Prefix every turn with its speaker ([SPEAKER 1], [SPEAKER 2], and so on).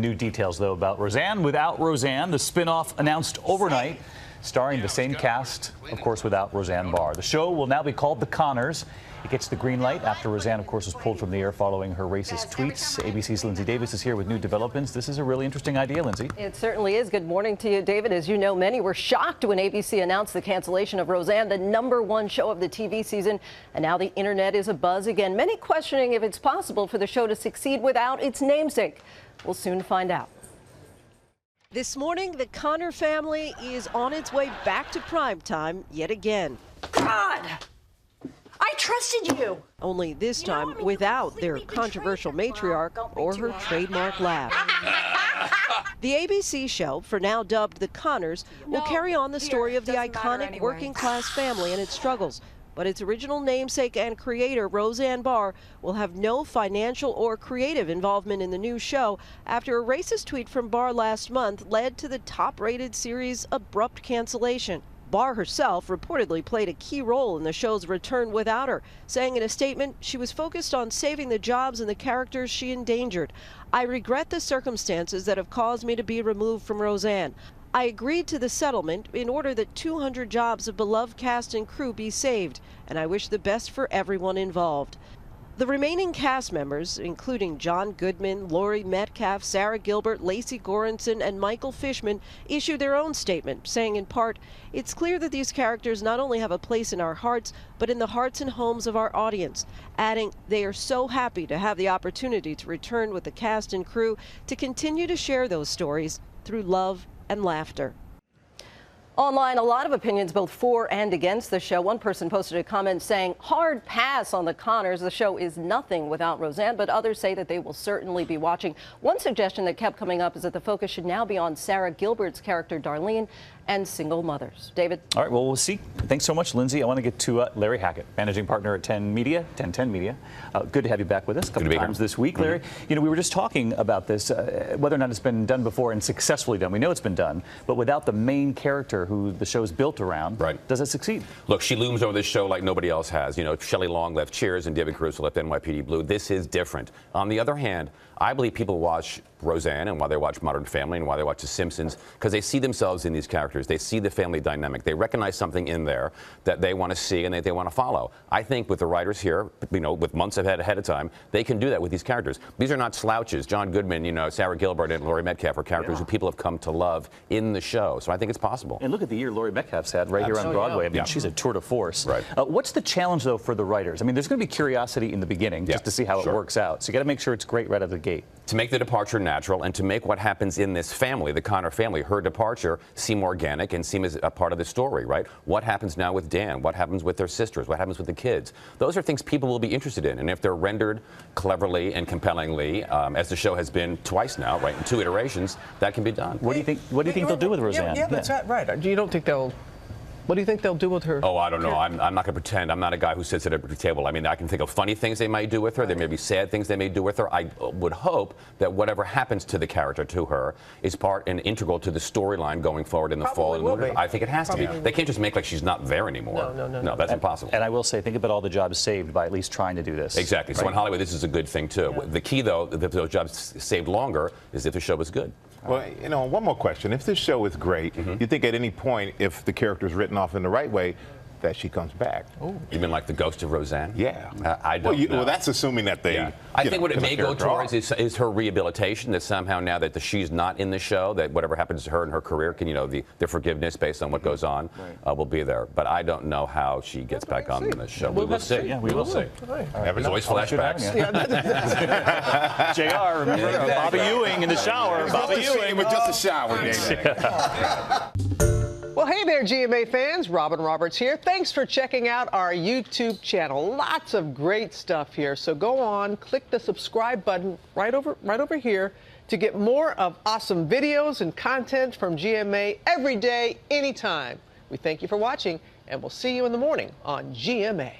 [SPEAKER 1] New details, though, about Roseanne Without Roseanne, the spinoff announced overnight, starring the same cast, of course, without Roseanne Barr. The show will now be called The Connors. It gets the green light after Roseanne, of course, was pulled from the air following her racist tweets. ABC's Lindsay Davis is here with new developments. This is a really interesting idea, Lindsay.
[SPEAKER 2] It certainly is. Good morning to you, David. As you know, many were shocked when ABC announced the cancellation of Roseanne, the #1 show of the TV season. And now the internet is abuzz again. Many questioning if it's possible for the show to succeed without its namesake. We'll soon find out.
[SPEAKER 3] This morning, the Connor family is on its way back to primetime yet again.
[SPEAKER 4] God! I trusted you!
[SPEAKER 3] Only this time without their controversial matriarch or her trademark laugh. The ABC show, for now dubbed The Connors, will carry on the story of the iconic working-class family and its struggles. But its original namesake and creator, Roseanne Barr, will have no financial or creative involvement in the new show after a racist tweet from Barr last month led to the top-rated series' abrupt cancellation. Barr herself reportedly played a key role in the show's return without her, saying in a statement she was focused on saving the jobs and the characters she endangered. "I regret the circumstances that have caused me to be removed from Roseanne. I agreed to the settlement in order that 200 jobs of beloved cast and crew be saved, and I wish the best for everyone involved." The remaining cast members, including John Goodman, Laurie Metcalf, Sarah Gilbert, Lacey Goranson, and Michael Fishman, issued their own statement, saying in part, "It's clear that these characters not only have a place in our hearts, but in the hearts and homes of our audience," adding they are so happy to have the opportunity to return with the cast and crew to continue to share those stories through love and laughter.
[SPEAKER 2] Online, a lot of opinions both for and against the show. One person posted a comment saying, "Hard pass on the Connors. The show is nothing without Roseanne," but others say that they will certainly be watching. One suggestion that kept coming up is that the focus should now be on Sarah Gilbert's character, Darlene, and single mothers. David?
[SPEAKER 1] All right, well, we'll see. Thanks so much, Lindsay. I want to get to Larry Hackett, managing partner at 10 Media, 1010 Media. Good to have you back with us a couple of times this week, Larry. You know, we were just talking about this, whether or not it's been done before and successfully done. We know it's been done, but without the main character who the show's built around, does it succeed?
[SPEAKER 5] Look, she looms over this show like nobody else has. You know, Shelley Long left Cheers and David Caruso left NYPD Blue. This is different. On the other hand, I believe people watch Roseanne and why they watch Modern Family and why they watch The Simpsons because they see themselves in these characters. They see the family dynamic. They recognize something in there that they want to see and that they want to follow. I think with the writers here, you know, with months ahead of time, they can do that with these characters. These are not slouches. John Goodman, you know, Sarah Gilbert and Laurie Metcalf are characters who people have come to love in the show. So I think it's possible.
[SPEAKER 1] And look at the year Laurie Metcalf's had right here on Broadway. I mean, she's a tour de force. What's the challenge, though, for the writers? I mean, there's going to be curiosity in the beginning just to see how it works out. So you got to make sure it's great right out of the gate.
[SPEAKER 5] To make the departure natural and to make what happens in this family, the Connor family, her departure, seem organic and seem as a part of the story, right? What happens now with Dan? What happens with their sisters? What happens with the kids? Those are things people will be interested in. And if they're rendered cleverly and compellingly, as the show has been twice now, right, in 2 iterations, that can be done.
[SPEAKER 1] What do you think? What do you think they'll do with Roseanne?
[SPEAKER 6] Yeah, that's right. You don't think they'll? What do you think they'll do with her?
[SPEAKER 5] Oh, I don't know. I'm not going to pretend. I'm not a guy who sits at a table. I mean, I can think of funny things they might do with her. There may be sad things they may do with her. I would hope that whatever happens to the character, to her, is part and integral to the storyline going forward in the fall and winter. I think it has to be. They can't just make like she's not there anymore. No, that's impossible.
[SPEAKER 1] And I will say, think about all the jobs saved by at least trying to do this.
[SPEAKER 5] Exactly. So in Hollywood, this is a good thing, too. The key, though, if those jobs saved longer, is if the show was good.
[SPEAKER 7] Well, you know, one more question. If this show is great, you think at any point, if the character is written off in the right way, that she comes back?
[SPEAKER 5] You mean like the ghost of Roseanne?
[SPEAKER 7] Yeah.
[SPEAKER 5] I don't know.
[SPEAKER 7] Well, that's assuming that they...
[SPEAKER 5] I think what it may go towards is her rehabilitation, that somehow now that she's not in the show, that whatever happens to her in her career can, you know, the forgiveness based on what goes on will be there. But I don't know how she gets back on the show. We will see.
[SPEAKER 1] Yeah, we will see.
[SPEAKER 5] There's always flashbacks.
[SPEAKER 1] JR, remember Bobby Ewing in the shower. Bobby Ewing
[SPEAKER 7] with just a shower.
[SPEAKER 6] Well, hey there, GMA fans. Robin Roberts here. Thanks for checking out our YouTube channel. Lots of great stuff here. So go on, click the subscribe button right over here to get more of awesome videos and content from GMA every day, anytime. We thank you for watching, and we'll see you in the morning on GMA.